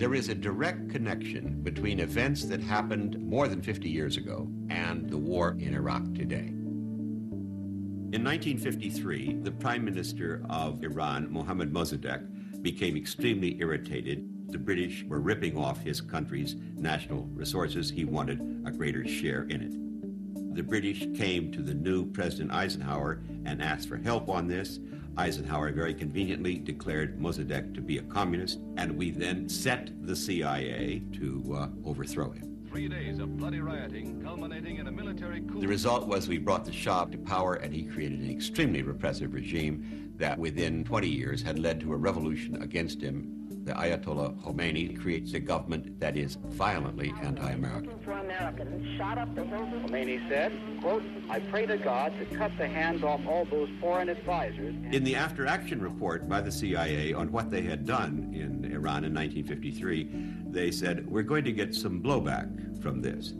There is a direct connection between events that happened more than 50 years ago and the war in Iraq today. In 1953, the Prime Minister of Iran, Mohammad Mossadegh, became extremely irritated. The British were ripping off his country's national resources. He wanted a greater share in it. The British came to the new President Eisenhower and asked for help on this. Eisenhower very conveniently declared Mossadegh to be a communist, and we then set the CIA to overthrow him. 3 days of bloody rioting culminating in a military coup. The result was we brought the Shah to power, and he created an extremely repressive regime that within 20 years had led to a revolution against him. The Ayatollah Khomeini creates a government that is violently anti-American. For Americans shot up the hills. Khomeini said, quote, I pray to God to cut the hands off all those foreign advisors. In the after-action report by the CIA on what they had done in Iran in 1953, they said, we're going to get some blowback from this.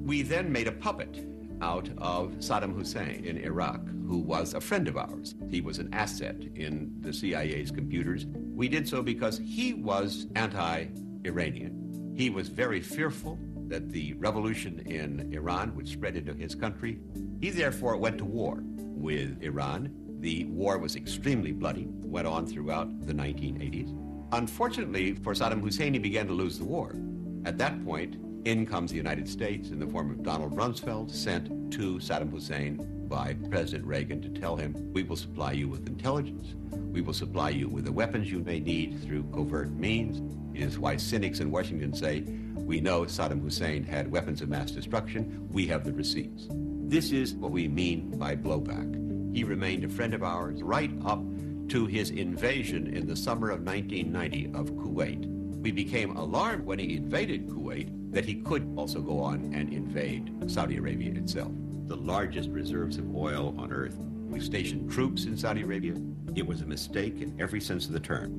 We then made a puppet out of Saddam Hussein in Iraq, who was a friend of ours. He was an asset in the CIA's computers. We did so because he was anti-Iranian. He was very fearful that the revolution in Iran would spread into his country. He therefore went to war with Iran. The war was extremely bloody, went on throughout the 1980s. Unfortunately for Saddam Hussein, he began to lose the war. At that point, in comes the United States in the form of Donald Rumsfeld, sent to Saddam Hussein by President Reagan to tell him, we will supply you with intelligence. We will supply you with the weapons you may need through covert means. It is why cynics in Washington say, we know Saddam Hussein had weapons of mass destruction. We have the receipts. This is what we mean by blowback. He remained a friend of ours right up to his invasion in the summer of 1990 of Kuwait. We became alarmed when he invaded Kuwait that he could also go on and invade Saudi Arabia itself. The largest reserves of oil on earth. We stationed troops in Saudi Arabia. It was a mistake in every sense of the term.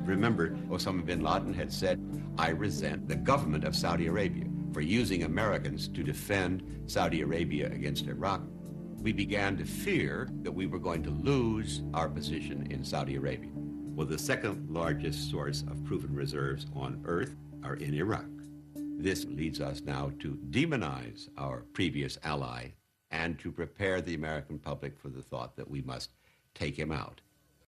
Remember, Osama bin Laden had said, I resent the government of Saudi Arabia for using Americans to defend Saudi Arabia against Iraq. We began to fear that we were going to lose our position in Saudi Arabia. Well, the second largest source of proven reserves on earth are in Iraq. This leads us now to demonize our previous ally and to prepare the American public for the thought that we must take him out.